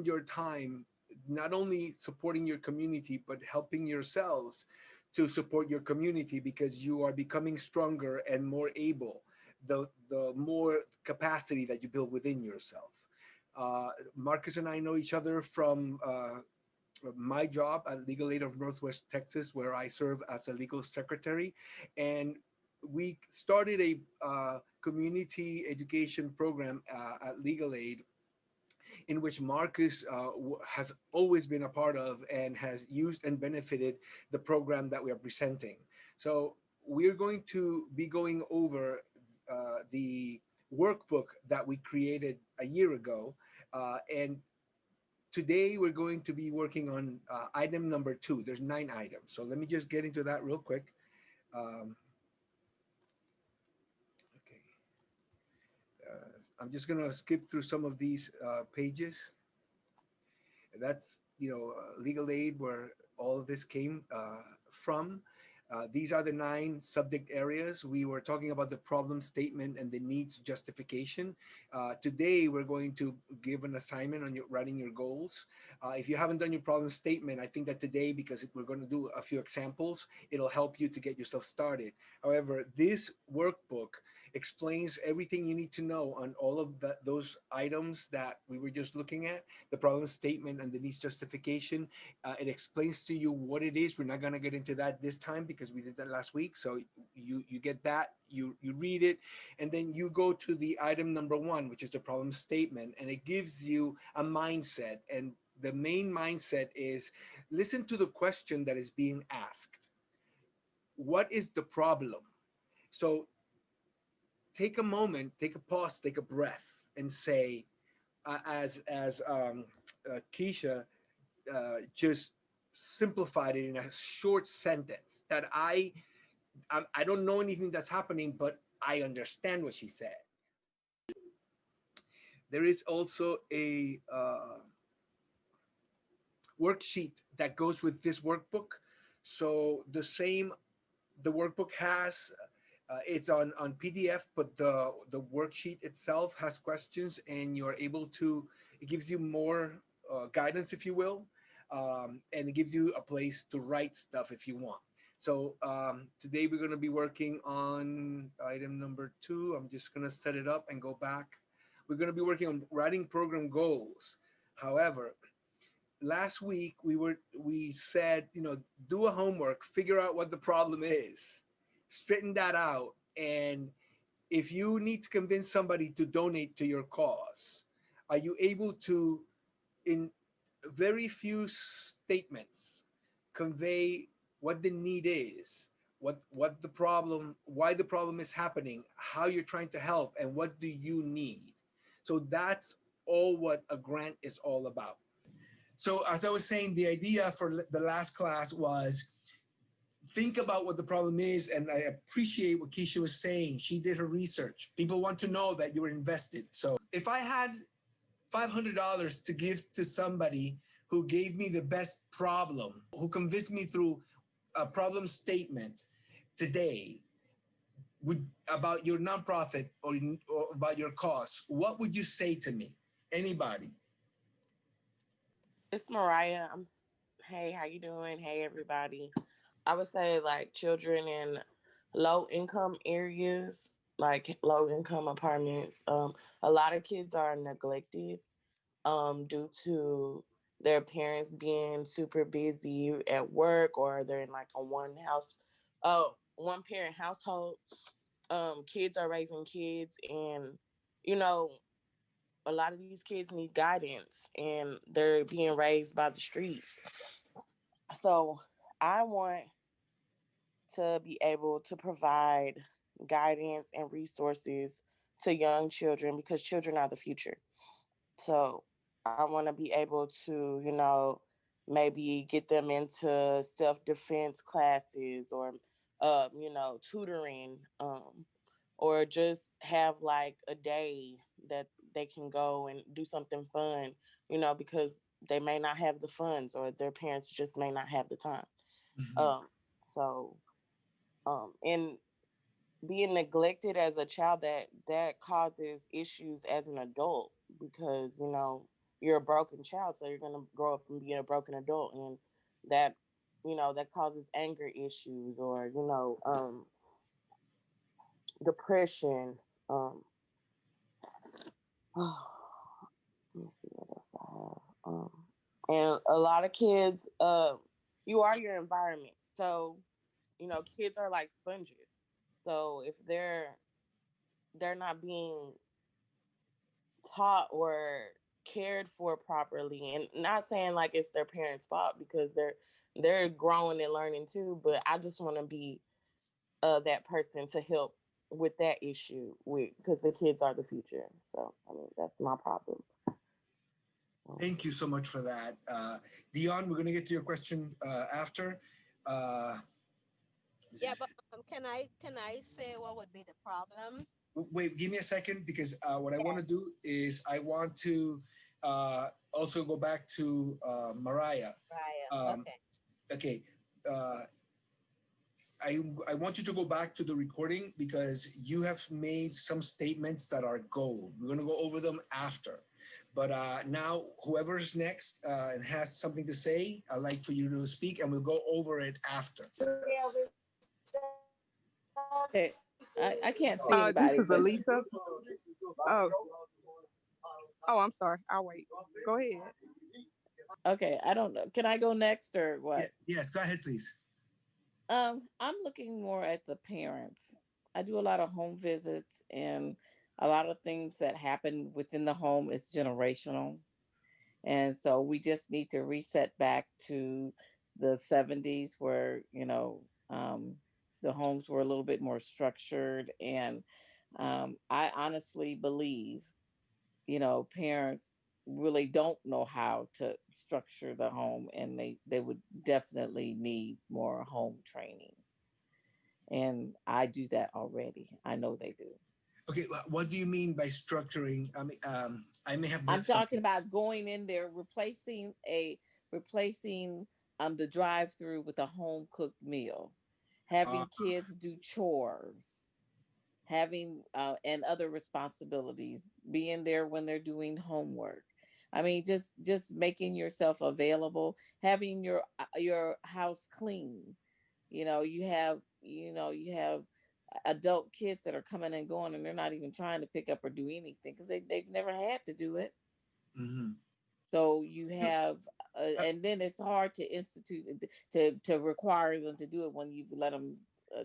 spend your time not only supporting your community but helping yourselves to support your community, because you are becoming stronger and more able the more capacity that you build within yourself. Marcus and I know each other from my job at Legal Aid of Northwest Texas, where I serve as a legal secretary. And we started a community education program at Legal Aid, in which Marcus has always been a part of and has used and benefited the program that we are presenting. So we're going to be going over the workbook that we created a year ago. And today we're going to be working on item number 2. There's 9 items. So let me just get into that real quick. Um, okay. I'm just going to skip through some of these pages. That's, legal aid, where all of this came from. These are the 9 subject areas. We were talking about the problem statement and the needs justification. Today, we're going to give an assignment on writing your goals. If you haven't done your problem statement, I think that today, because we're going to do a few examples, it'll help you to get yourself started. However, this workbook explains everything you need to know on all of those items that we were just looking at, the problem statement and the needs justification. It explains to you what it is. We're not going to get into that this time because we did that last week. So you get that, you read it, and then you go to the item number 1, which is the problem statement, and it gives you a mindset. And the main mindset is, listen to the question that is being asked. What is the problem? So take a moment, take a pause, take a breath, and say, as Keisha just simplified it in a short sentence, that I don't know anything that's happening, but I understand what she said. There is also a worksheet that goes with this workbook. So the workbook has it's on PDF, but the worksheet itself has questions, and you're able to. It gives you more guidance, if you will, and it gives you a place to write stuff if you want. So today we're going to be working on item number 2. I'm just going to set it up and go back. We're going to be working on writing program goals. However, last week we said, do a homework, figure out what the problem is, straighten that out, and if you need to convince somebody to donate to your cause, are you able to, in very few statements, convey what the need is, what the problem, why the problem is happening, how you're trying to help, and what do you need? So that's all what a grant is all about. So as I was saying, the idea for the last class was, think about what the problem is. And I appreciate what Keisha was saying. She did her research. People want to know that you were invested. So if I had $500 to give to somebody who gave me the best problem, who convinced me through a problem statement today, about your nonprofit or about your cause, what would you say to me? Anybody? It's Mariah. Hey, how you doing? Hey, everybody. I would say like children in low income areas, like low income apartments. A lot of kids are neglected due to their parents being super busy at work, or they're in like a one parent household. Kids are raising kids, and you know a lot of these kids need guidance, and they're being raised by the streets. So I want to be able to provide guidance and resources to young children, because children are the future. So I want to be able to, maybe get them into self defense classes, or, tutoring, or just have like a day that they can go and do something fun, because they may not have the funds, or their parents just may not have the time. Mhm. Um, so, and being neglected as a child, that causes issues as an adult, because you're a broken child, so you're gonna grow up and be a broken adult, and that that causes anger issues, or depression. Let me see what else I have. And a lot of kids, you are your environment. So, kids are like sponges. So if they're not being taught or cared for properly, and not saying like it's their parents' fault, because they're growing and learning too. But I just want to be that person to help with that issue, with because the kids are the future. So I mean that's my problem. Thank you so much for that. Dion, we're going to get to your question after. Uh, Yeah, but can I say what would be the problem? Wait, give me a second, because what I want Yeah, to do is I want to also go back to Mariah. Raya. Um, Okay. okay. Uh, I want you to go back to the recording, because you have made some statements that are gold. We're going to go over them after. But now, whoever's next and has something to say, I'd like for you to speak, and we'll go over it after. Okay, I can't see This anybody, is but Elisa. Oh, oh, I'm sorry. I'll wait. Go ahead. okay, I don't know. Can I go next or Yeah, what? yes, go ahead, please. I'm looking more at the parents. I do a lot of home visits, and a lot of things that happen within the home is generational. And so we just need to reset back to the 70s where, the homes were a little bit more structured. And I honestly believe, parents really don't know how to structure the home, and they would definitely need more home training. And I do that already. I know they do. Okay, what do you mean by structuring? I may have I'm missed talking something. about going in there, replacing the drive through with a home cooked meal, Uh, having kids do chores, having and other responsibilities, being there when they're doing homework. I mean, just making yourself available, having your house clean. You have adult kids that are coming and going, and they're not even trying to pick up or do anything because they've never had to do it. mhm. So you have, and then it's hard to institute to require them to do it when you let them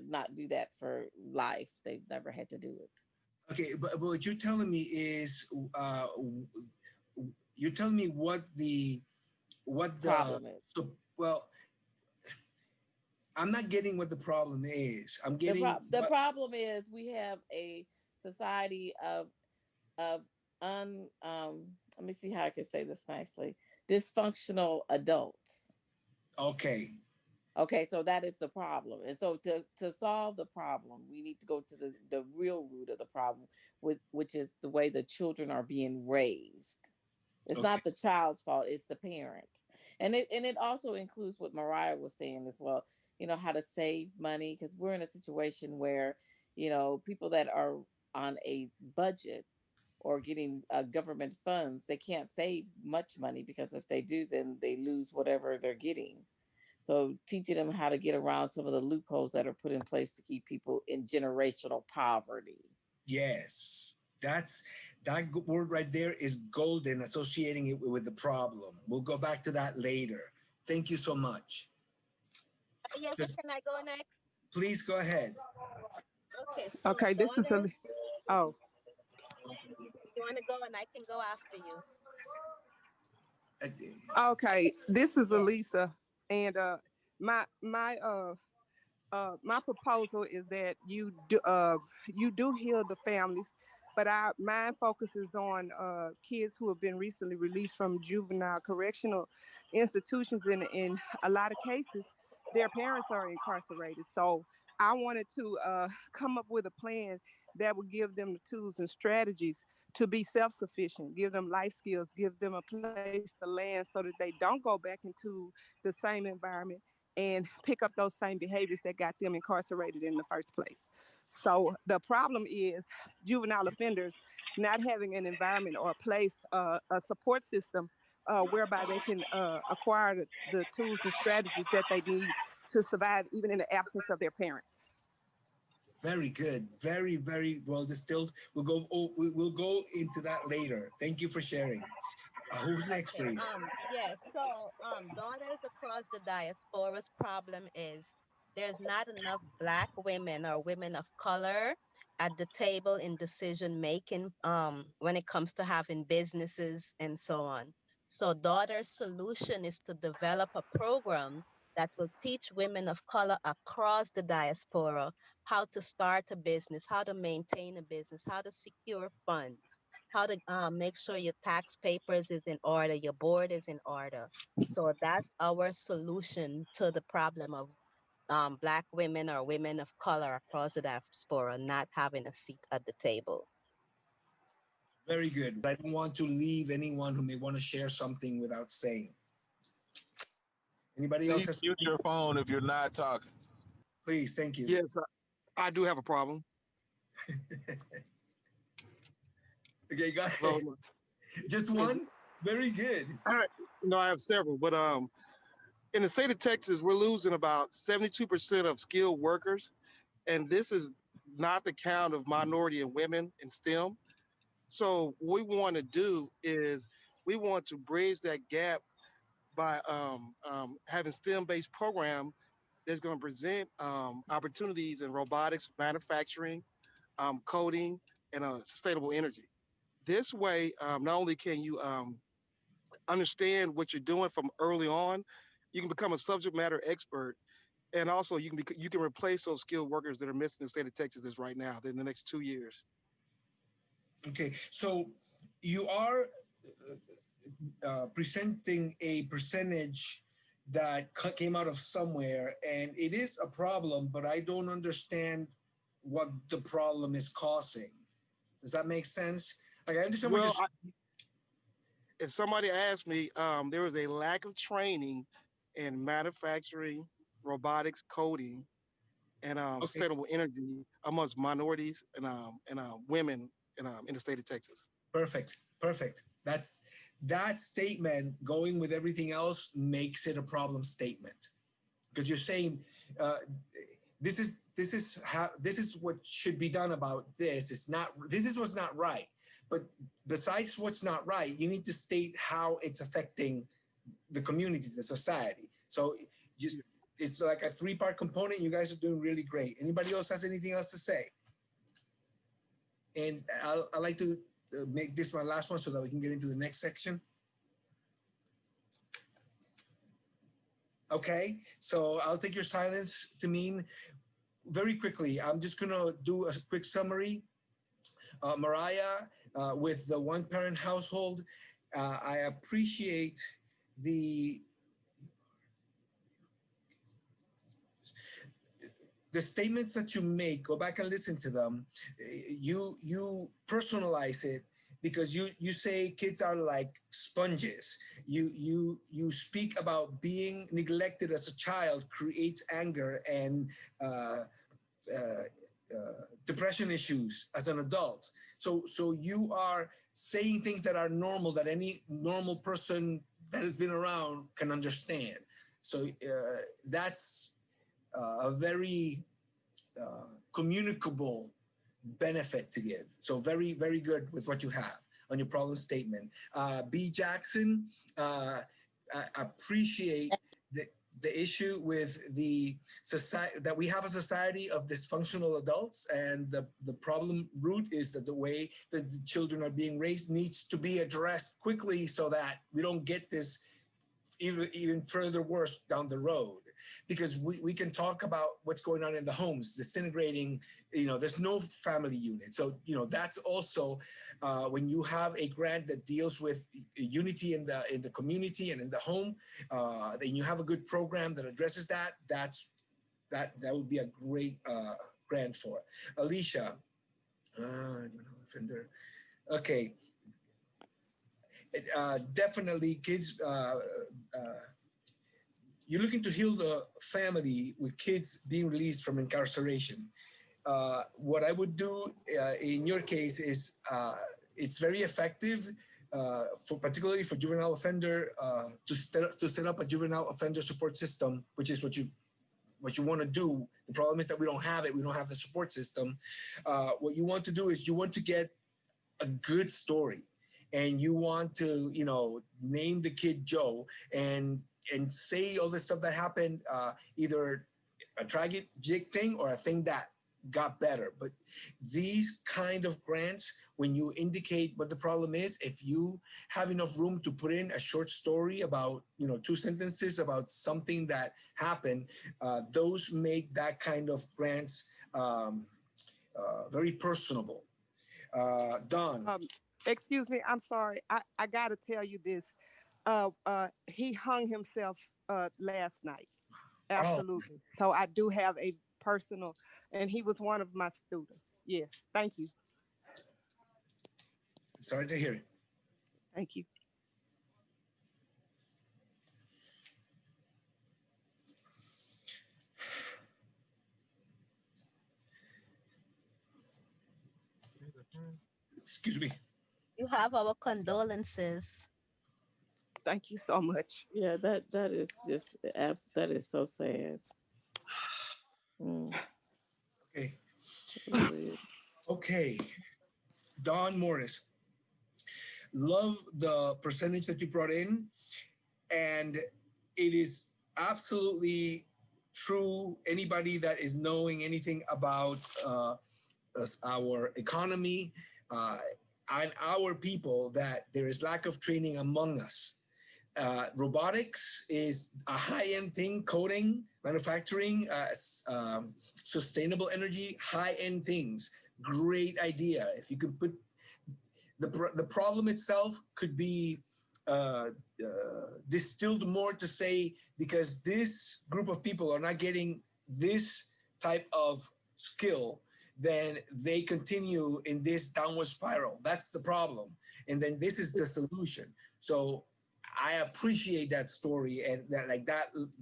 not do that for life. They've never had to do it. Okay, but what you're telling me is, you're telling me what the Problem is so well. I'm not getting what the problem is. I'm getting the what. problem is we have a society of un let me see how I can say this nicely, dysfunctional adults. Okay, Okay, so that is the problem. And so to solve the problem, we need to go to the real root of the problem, which is the way the children are being raised. It's okay, not the child's fault, it's the parent. And it also includes what Mariah was saying as well, how to save money, because we're in a situation where, people that are on a budget or getting government funds, they can't save much money, because if they do, then they lose whatever they're getting. So teaching them how to get around some of the loopholes that are put in place to keep people in generational poverty. yes, that's word right there is golden. Associating it with the problem. We'll go back to that later. Thank you so much. Yes, So can I go next? please go ahead. Okay, so Okay, this is a. Oh, you want to go and I can go after you. Uh, okay. This is Elisa, and my proposal is that you do heal the families, but our mine focuses on kids who have been recently released from juvenile correctional institutions. In a lot of cases, their parents are incarcerated. So I wanted to come up with a plan that would give them the tools and strategies to be self-sufficient, give them life skills, give them a place to land so that they don't go back into the same environment and pick up those same behaviors that got them incarcerated in the first place. So the problem is juvenile offenders not having an environment or a place, a support system whereby they can acquire the tools and strategies that they need to survive even in the absence of their parents. Very good. Very, very well distilled. We'll go into that later. Thank you for sharing. Who's next, Okay. please? Yes. So, daughters across the diaspora's problem is there's not enough Black women or women of color at the table in decision making. When it comes to having businesses and so on. So, daughter's solution is to develop a program that will teach women of color across the diaspora how to start a business, how to maintain a business, how to secure funds, how to make sure your tax papers is in order, your board is in order. So that's our solution to the problem of Black women or women of color across the diaspora not having a seat at the table. Very good. I don't want to leave anyone who may want to share something without saying. Anybody else Please has mute your phone if you're not talking. Please, thank you. Yes, I do have a problem. Okay, go ahead. Well, Just one? Very good. I have several, but in the state of Texas, we're losing about 72% of skilled workers, and this is not the count of minority and women in STEM. So what we want to do is we want to bridge that gap by having STEM-based program that's going to present opportunities in robotics, manufacturing, coding, and sustainable energy. This way, not only can you understand what you're doing from early on, you can become a subject matter expert, and also you can replace those skilled workers that are missing in the state of Texas right now in the next 2 years. Okay, so you are presenting a percentage that came out of somewhere, and it is a problem, but I don't understand what the problem is causing. Does that make sense? Like, I understand what Well, if somebody asked me, there was a lack of training in manufacturing, robotics, coding, and Okay, sustainable energy amongst minorities and women in the state of Texas. perfect, perfect. That statement going with everything else makes it a problem statement, because you're saying this is what should be done about this. It's not. This is what's not right. But besides what's not right, you need to state how it's affecting the community, the society. So just it's like a three-part component. You guys are doing really great. Anybody else has anything else to say? And I'd like to make this my last one so that we can get into the next section. Okay, so I'll take your silence to mean very quickly. I'm just gonna do a quick summary. Mariah, with the one-parent household, I appreciate the statements that you make. Go back and listen to them. You personalize it, because you say kids are like sponges. You speak about being neglected as a child creates anger and depression issues as an adult. So you are saying things that are normal, that any normal person that has been around can understand. So that's a very communicable benefit to give. So very, very good with what you have on your problem statement. B. Jackson, I appreciate the issue with the society, that we have a society of dysfunctional adults, and the problem root is that the way that the children are being raised needs to be addressed quickly so that we don't get this even further worse down the road. Because we can talk about what's going on in the homes, disintegrating, there's no family unit. So, that's also when you have a grant that deals with unity in the community and in the home, then you have a good program that addresses that. That would be a great grant for it. Alicia, offender. Okay. Definitely kids, you're looking to heal the family with kids being released from incarceration. what I would do in your case is it's very effective for particularly for juvenile offender to set up a juvenile offender support system, which is what you want to do. The problem is that we don't have it. We don't have the support system. What you want to do is you want to get a good story, and you want to, you know, name the kid Joe and say all the stuff that happened, either a tragic thing or a thing that got better. But these kind of grants, when you indicate what the problem is, if you have enough room to put in a short story about, you know, 2 sentences about something that happened, those make that kind of grants very personable. Don. Excuse me, I'm sorry. I got to tell you this. He hung himself last night. Absolutely. So I do have a personal, and he was one of my students. Yes. Thank you. Sorry to hear it. Thank you. Excuse me. You have our condolences. Thank you so much. Yeah, that is just that is so sad. Okay. Agreed. Okay. Don Morris. Love the percentage that you brought in. And it is absolutely true. Anybody that is knowing anything about our economy and our people, that there is lack of training among us. Robotics is a high-end thing, coding, manufacturing, sustainable energy, high-end things. Great idea. If you could put the problem itself could be distilled more to say, because this group of people are not getting this type of skill, then they continue in this downward spiral. That's the problem. And then this is the solution. So I appreciate that story and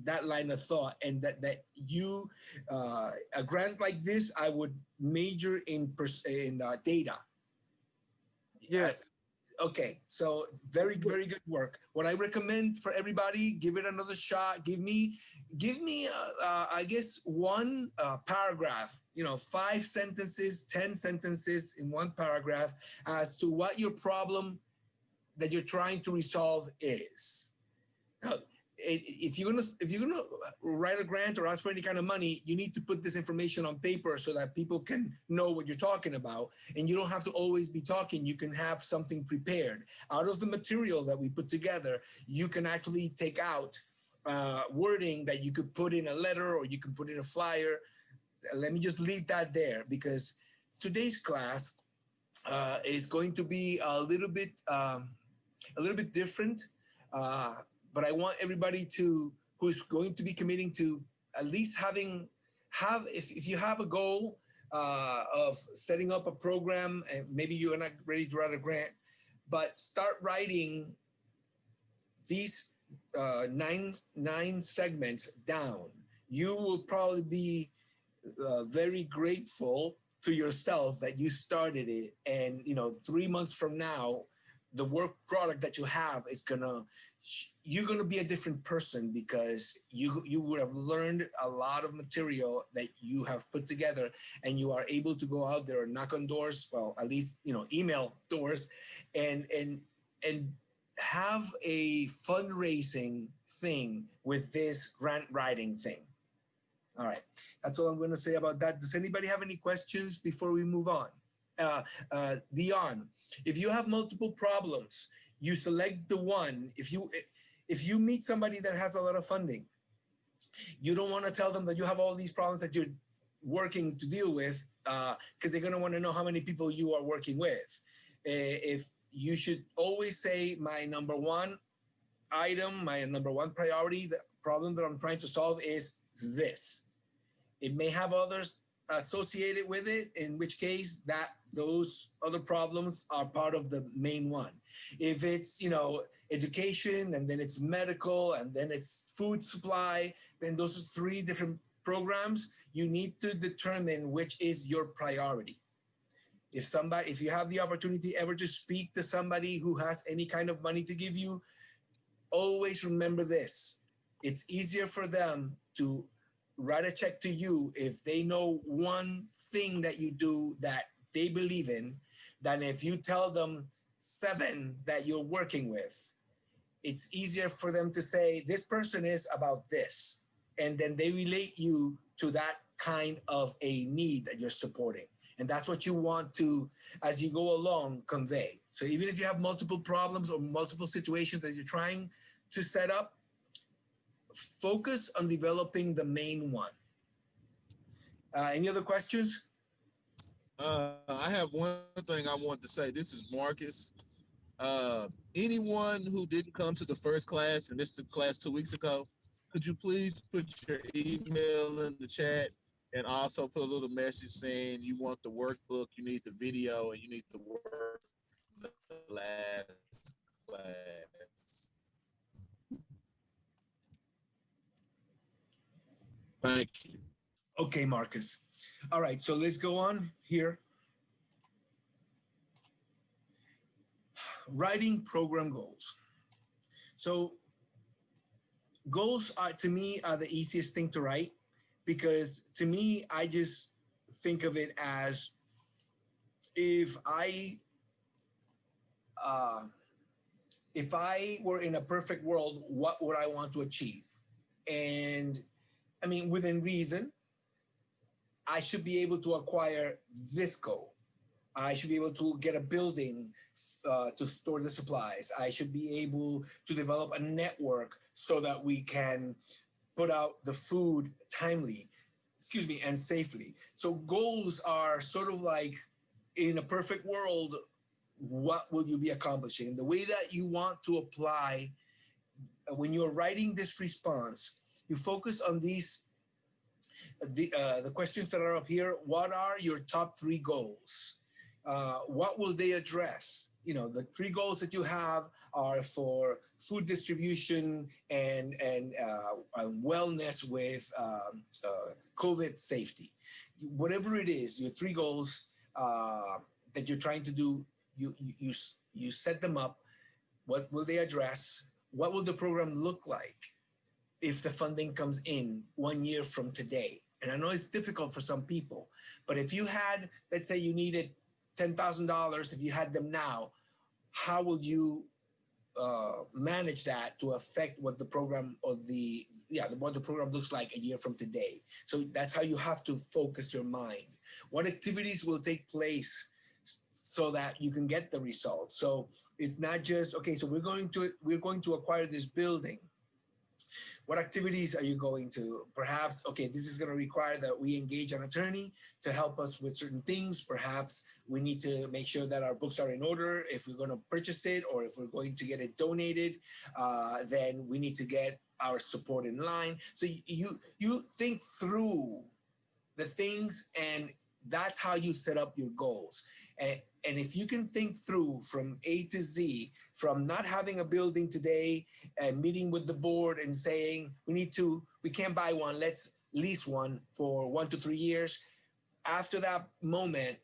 that line of thought, and that you a grant like this, I would major in data. Yes. Okay, so very good work. What I recommend for everybody, give it another shot. Give me I guess one paragraph, 5 sentences, 10 sentences in one paragraph as to what your problem that you're trying to resolve is. Now, if you're gonna write a grant or ask for any kind of money, you need to put this information on paper so that people can know what you're talking about, and you don't have to always be talking. You can have something prepared out of the material that we put together. You can actually take out wording that you could put in a letter or you can put in a flyer. Let me just leave that there, because today's class is going to be a little bit different. But I want everybody who's going to be committing to at least if you have a goal of setting up a program, and maybe you're not ready to write a grant, but start writing these 9 segments down. You will probably be very grateful to yourself that you started it. And 3 months from now, the work product that you have is you're gonna be a different person, because you would have learned a lot of material that you have put together, and you are able to go out there and knock on doors, well, at least email doors, and have a fundraising thing with this grant writing thing. All right, that's all I'm going to say about that. Does anybody have any questions before we move on? Dion, if you have multiple problems, you select the one. If you meet somebody that has a lot of funding, you don't want to tell them that you have all these problems that you're working to deal with, because they're going to want to know how many people you are working with. If you should always say, my number one item, my number one priority, the problem that I'm trying to solve is this. It may have others associated with it, in which case those other problems are part of the main one. If it's education, and then it's medical, and then it's food supply, then those are 3 different programs, you need to determine which is your priority. If you have the opportunity ever to speak to somebody who has any kind of money to give you, always remember this. It's easier for them to write a check to you if they know one thing that you do that they believe in than if you tell them 7 that you're working with. It's easier for them to say, this person is about this. And then they relate you to that kind of a need that you're supporting. And that's what you want to, as you go along, convey. So even if you have multiple problems or multiple situations that you're trying to set up, focus on developing the main one. Any other questions? I have one thing I want to say. This is Marcus. Anyone who didn't come to the first class and missed the class 2 weeks ago, could you please put your email in the chat and also put a little message saying you want the workbook, you need the video, and you need the work in the last class. Thank you. Okay, Marcus. All right, so let's go on here. Writing program goals. So goals are, to me, are the easiest thing to write, because to me, I just think of it as if I were in a perfect world, what would I want to achieve? And I mean, within reason, I should be able to acquire this goal. I should be able to get a building to store the supplies. I should be able to develop a network so that we can put out the food timely, and safely. So goals are sort of like, in a perfect world, what will you be accomplishing? The way that you want to apply, when you're writing this response, you focus on these, the questions that are up here. What are your top 3 goals? What will they address? You know, the 3 goals that you have are for food distribution and wellness with COVID safety. Whatever it is, your 3 goals that you're trying to do, you set them up. What will they address? What will the program look like if the funding comes in 1 year from today? And I know it's difficult for some people, but if you had, let's say you needed $10,000, if you had them now, how will you manage that to affect what the program or what the program looks like a year from today? So that's how you have to focus your mind. What activities will take place so that you can get the results? So it's not just, okay, so we're going to acquire this building. What activities are you going to? Perhaps, okay, this is going to require that we engage an attorney to help us with certain things. Perhaps we need to make sure that our books are in order. If we're going to purchase it or if we're going to get it donated, then we need to get our support in line. So you think through the things, and that's how you set up your goals. And if you can think through from A to Z, from not having a building today and meeting with the board and saying, we can't buy one, let's lease one for 1 to 3 years. After that moment,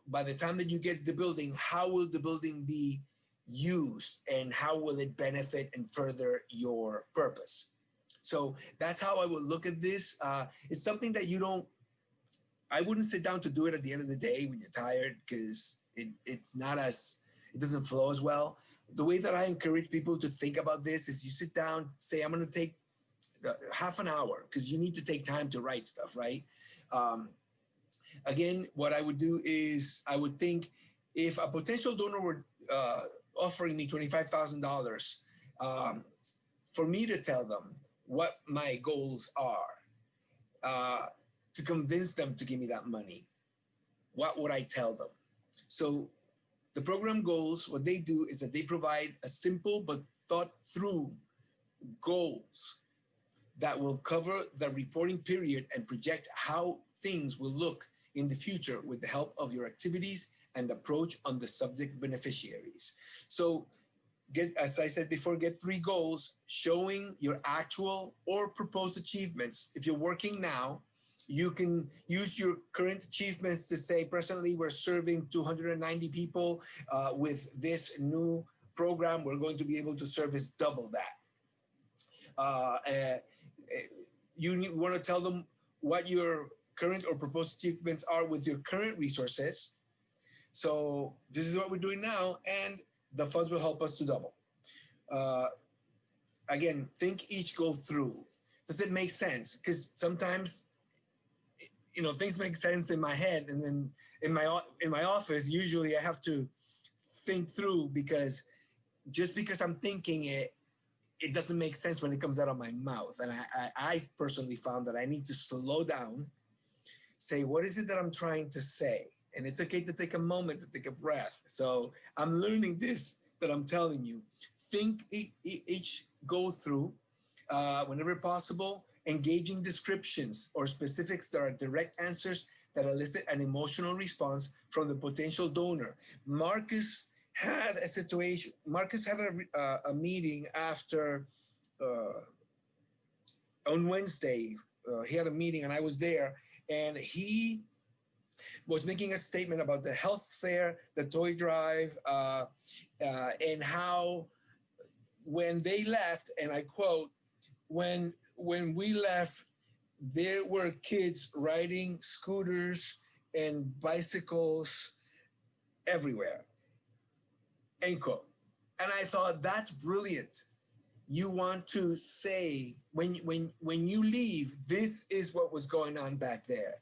by the time that you get the building, how will the building be used and how will it benefit and further your purpose? So that's how I would look at this. It's something that I wouldn't sit down to do it at the end of the day when you're tired, because it doesn't flow as well. The way that I encourage people to think about this is you sit down, say, I'm going to take half an hour, because you need to take time to write stuff, right? Again, what I would do is I would think, if a potential donor were offering me $25,000 for me to tell them what my goals are, to convince them to give me that money, what would I tell them? So the program goals, what they do is that they provide a simple but thought through goals that will cover the reporting period and project how things will look in the future with the help of your activities and approach on the subject beneficiaries. So get, as I said before, get 3 goals showing your actual or proposed achievements. If you're working now, you can use your current achievements to say, presently, we're serving 290 people. With this new program, we're going to be able to service double that. You want to tell them what your current or proposed achievements are with your current resources. So this is what we're doing now, and the funds will help us to double. Again, think each goal through. Does it make sense? Because sometimes, things make sense in my head, and then in my office, usually I have to think through, because just because I'm thinking it, it doesn't make sense when it comes out of my mouth. And I personally found that I need to slow down, say, what is it that I'm trying to say? And it's okay to take a moment to take a breath. So I'm learning this that I'm telling you. Think each go through, whenever possible, engaging descriptions or specifics that are direct answers that elicit an emotional response from the potential donor. Marcus had a situation. Marcus had a meeting after on Wednesday. He had a meeting, and I was there, and he was making a statement about the health fair, the toy drive, and how when they left, and I quote, when we left, there were kids riding scooters and bicycles everywhere. End quote. And I thought, that's brilliant. You want to say, when you leave, this is what was going on back there.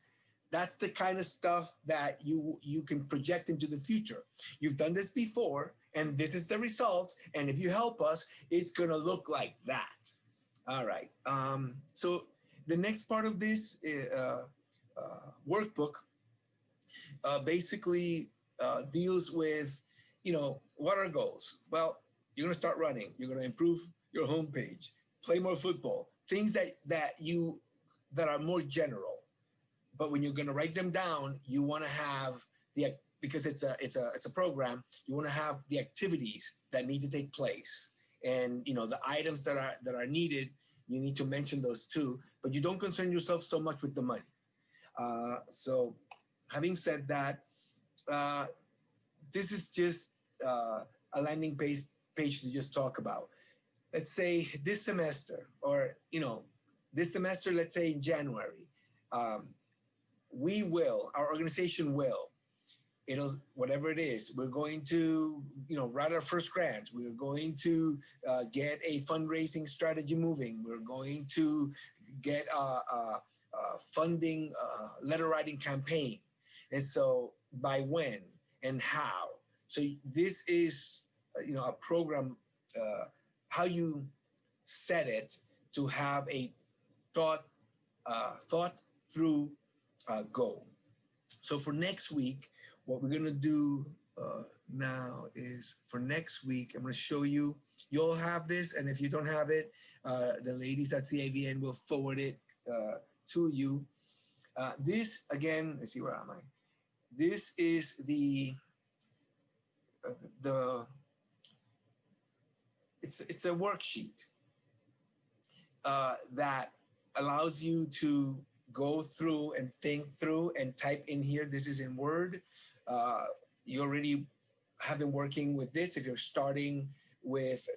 That's the kind of stuff that you can project into the future. You've done this before, and this is the result. And if you help us, it's gonna look like that. All right. So the next part of this workbook basically deals with, what are goals? Well, you're gonna start running. You're gonna improve your homepage, play more football, things that are more general. But when you're gonna write them down, you wanna have because it's a program, you wanna have the activities that need to take place. And the items that are needed, you need to mention those too, but you don't concern yourself so much with the money. So having said that, this is just a landing page to just talk about. Let's say this semester, or this semester, let's say in January, our organization will, whatever it is, we're going to, write our first grant. We're going to get a fundraising strategy moving. We're going to get a funding letter writing campaign. And so by when and how? So this is, a program, how you set it to have a thought through goal. So for next week, what we're gonna do now is, for next week, I'm gonna show you. You'll have this, and if you don't have it, the ladies at CAVN will forward it to you. This again, let's see, where am I? This is it's a worksheet that allows you to go through and think through and type in here. This is in Word. You already have been working with this. If you're starting with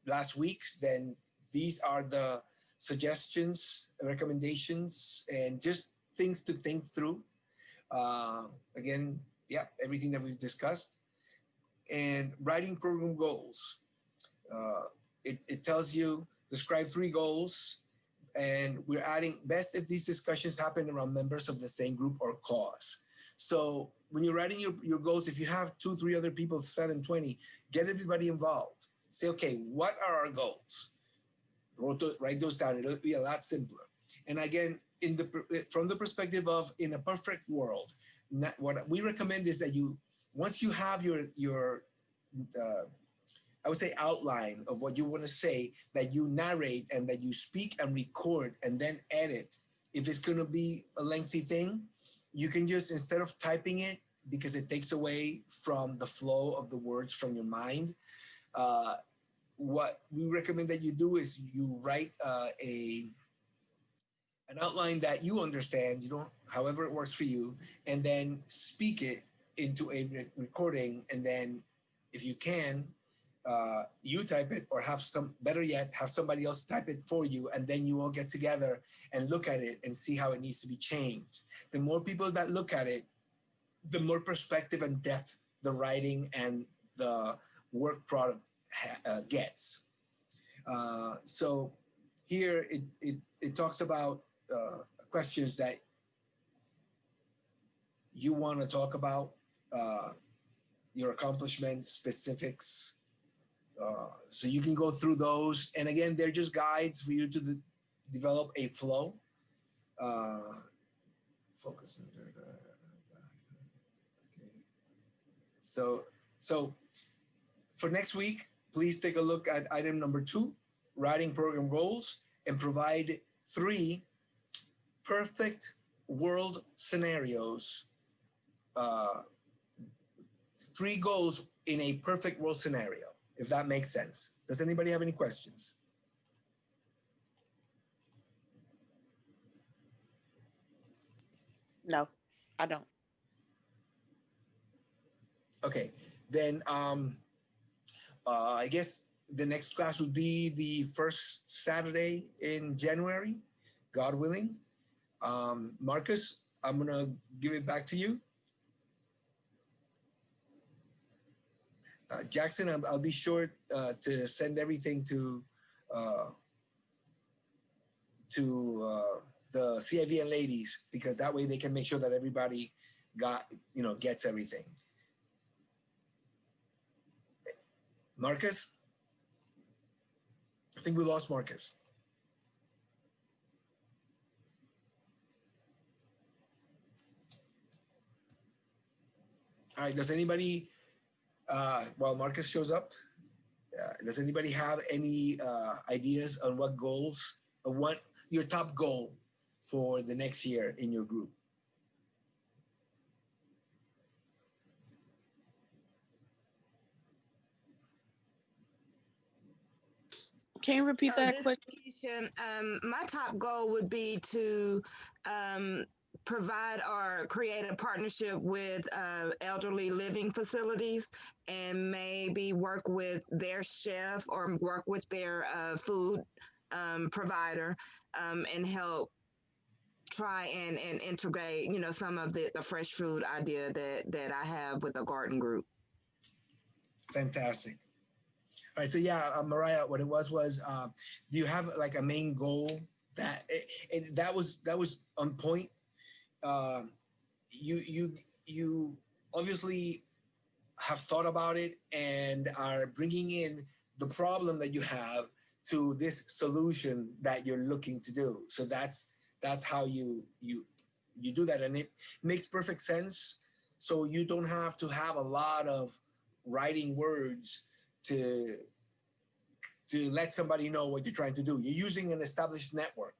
last week's, then these are the suggestions, recommendations, and just things to think through. Again, everything that we've discussed. And writing program goals. It tells you, describe 3 goals, and we're adding, best if these discussions happen around members of the same group or cause. So when you're writing your goals, if you have 2-3 other people, 7, 20, get everybody involved. Say, okay, what are our goals? Write those down. It'll be a lot simpler. And again, from the perspective of, in a perfect world, what we recommend is that once you have your I would say outline of what you want to say, that you narrate and that you speak and record and then edit. If it's going to be a lengthy thing, you can just, instead of typing it, because it takes away from the flow of the words from your mind, what we recommend that you do is you write an outline that you understand, you don't, however it works for you, and then speak it into a recording. And then if you can, you type it, or have some, better yet, have somebody else type it for you. And then you all get together and look at it and see how it needs to be changed. The more people that look at it, the more perspective and depth the writing and the work product gets. So here it talks about questions that you want to talk about, your accomplishments, specifics. So you can go through those. And again, they're just guides for you to develop a flow. Focus. Okay. So for next week, please take a look at item number 2, writing program goals, and provide 3 perfect world scenarios, 3 goals in a perfect world scenario, if that makes sense. Does anybody have any questions? No, I don't. Okay, then I guess the next class would be the first Saturday in January, God willing. Marcus, I'm gonna give it back to you. Jackson, I'll be sure to send everything to the CIVN ladies, because that way they can make sure that everybody gets everything. Marcus? I think we lost Marcus. All right, does anybody, while Marcus shows up, does anybody have any ideas on what goals, or what your top goal for the next year in your group? Can you repeat that This question? Keisha, my top goal would be to provide or create a partnership with elderly living facilities, and maybe work with their chef or work with their food provider, and help try and integrate, some of the fresh food idea that I have with the garden group. Fantastic. All right, so yeah, Mariah, what it was, do you have like a main goal that was on point? You obviously have thought about it and are bringing in the problem that you have to this solution that you're looking to do. So that's how you do that, and it makes perfect sense. So you don't have to have a lot of writing words to let somebody know what you're trying to do. You're using an established network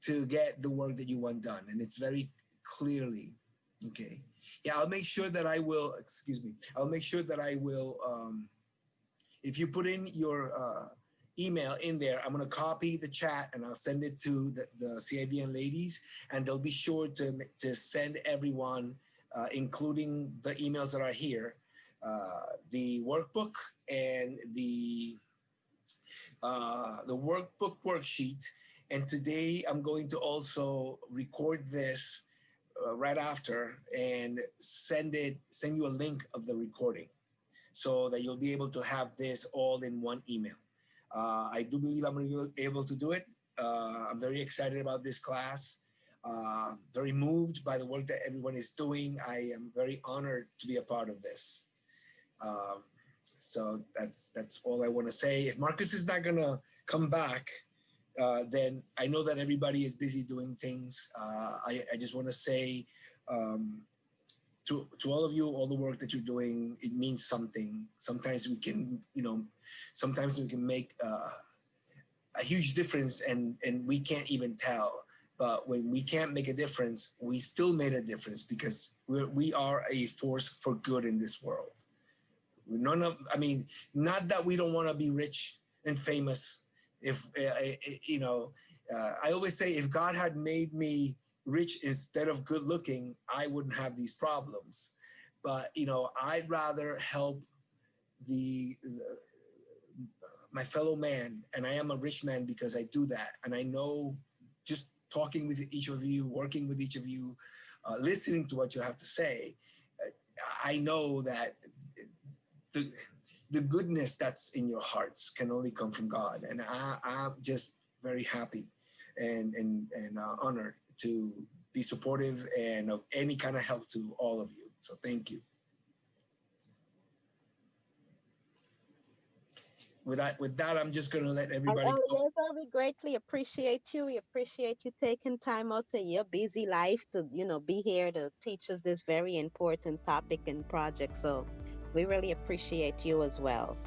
to get the work that you want done, and it's very clearly okay. Yeah, I'll make sure that I will. I'll make sure that I will. If you put in your email in there, I'm gonna copy the chat and I'll send it to the CIVN ladies, and they'll be sure to send everyone, including the emails that are here, the workbook and the workbook worksheet. And today I'm going to also record this right after and send you a link of the recording, so that you'll be able to have this all in one email. I do believe I'm going to be able to do it. I'm very excited about this class. Very moved by the work that everyone is doing. I am very honored to be a part of this. So that's all I want to say. If Marcus is not going to come back, then I know that everybody is busy doing things. I just want to say to all of you, all the work that you're doing, it means something. Sometimes we can, sometimes we can make a huge difference, and we can't even tell. But when we can't make a difference, we still made a difference, because we are a force for good in this world. None of, I mean, not that we don't want to be rich and famous. If, you know, I always say if God had made me rich instead of good looking, I wouldn't have these problems. But, you know, I'd rather help the my fellow man, and I am a rich man because I do that. And I know just talking with each of you, working with each of you, listening to what you have to say, I know that the the goodness that's in your hearts can only come from God, and I'm just very happy and honored to be supportive and of any kind of help to all of you. So thank you. With that, I'm just gonna let And everybody go. Eliezer, we greatly appreciate you. We appreciate you taking time out of your busy life to, be here to teach us this very important topic and project. So we really appreciate you as well.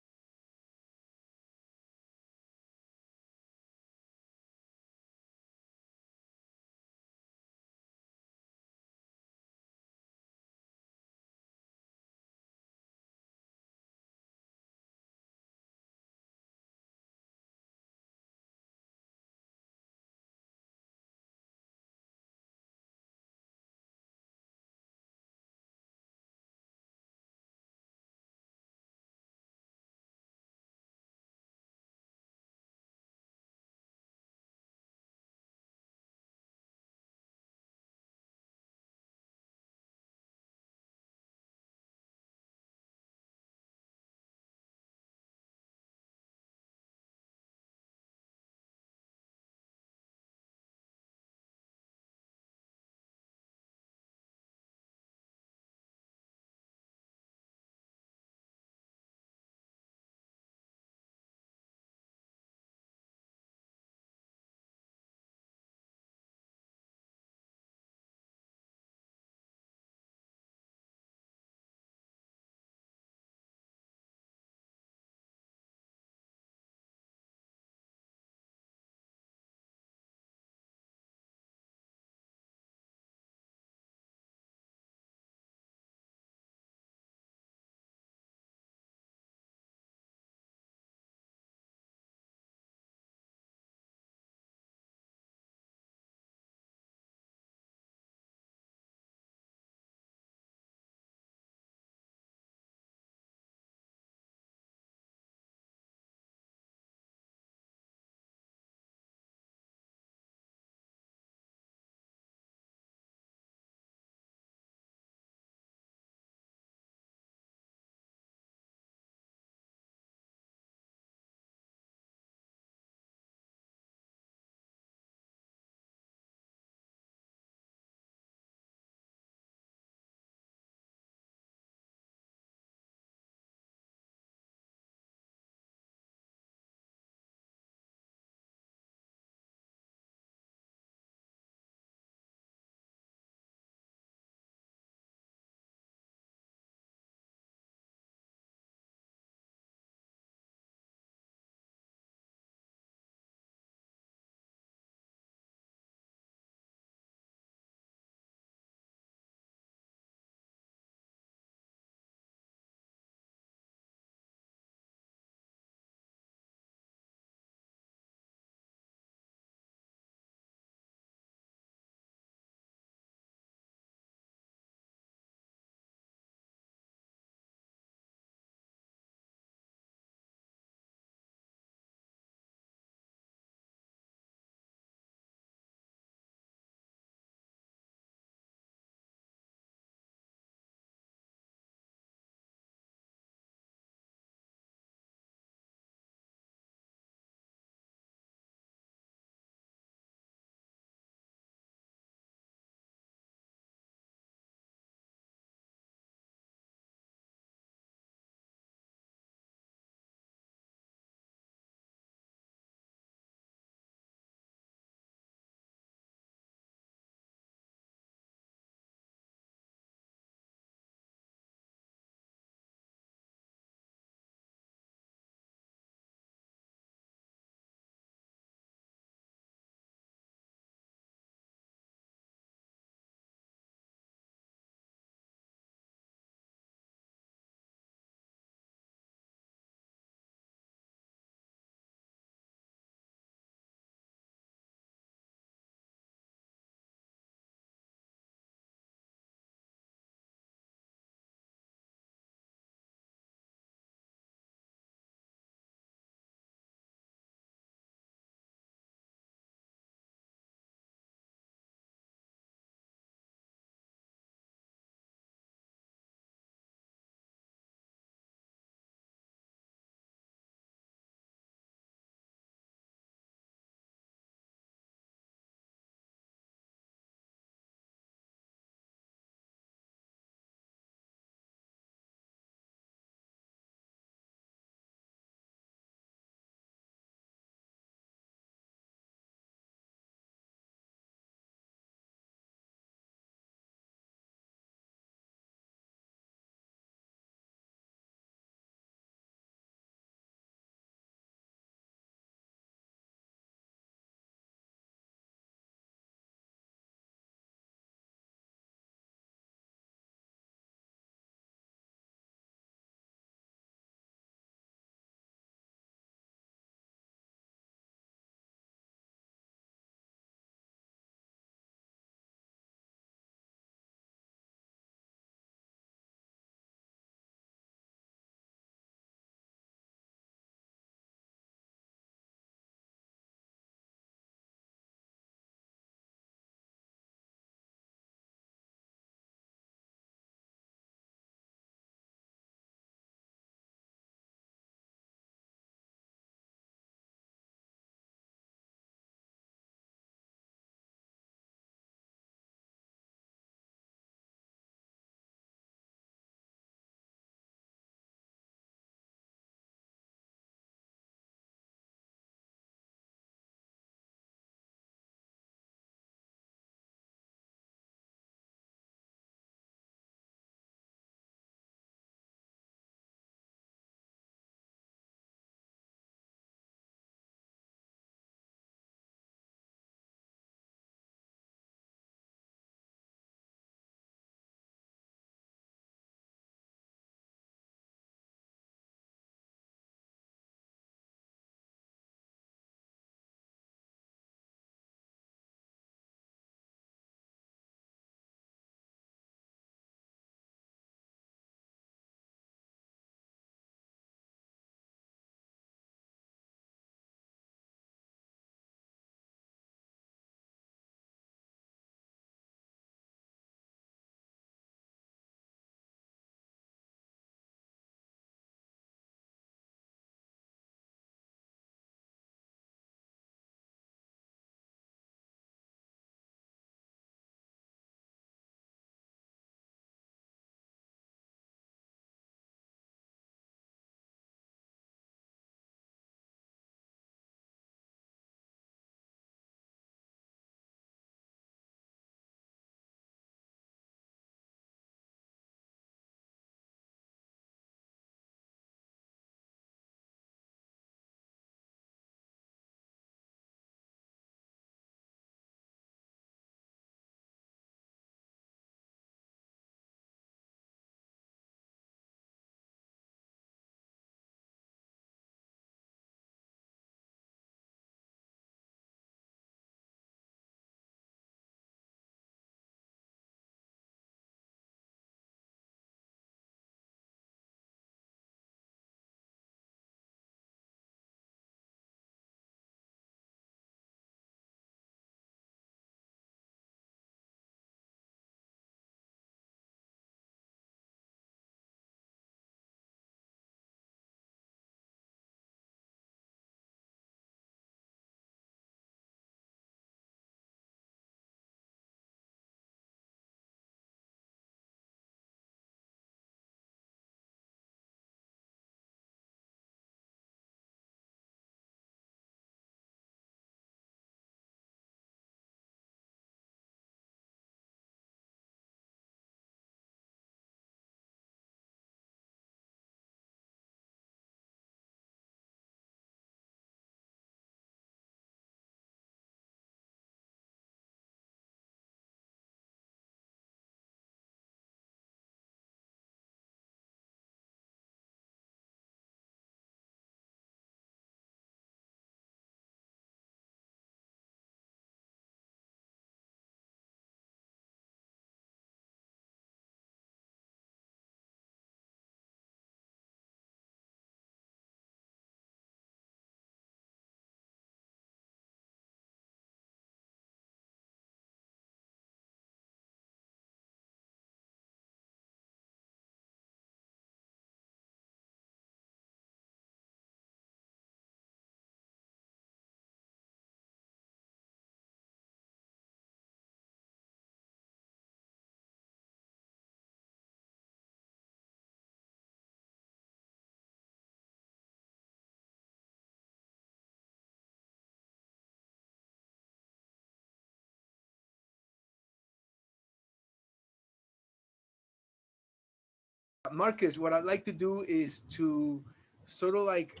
Marcus, what I'd like to do is to sort of like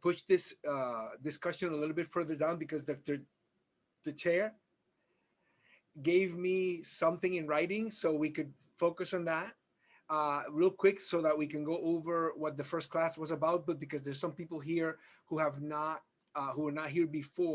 push this discussion a little bit further down, because the chair gave me something in writing, so we could focus on that real quick, so that we can go over what the first class was about. But because there's some people here who have not who were not here before,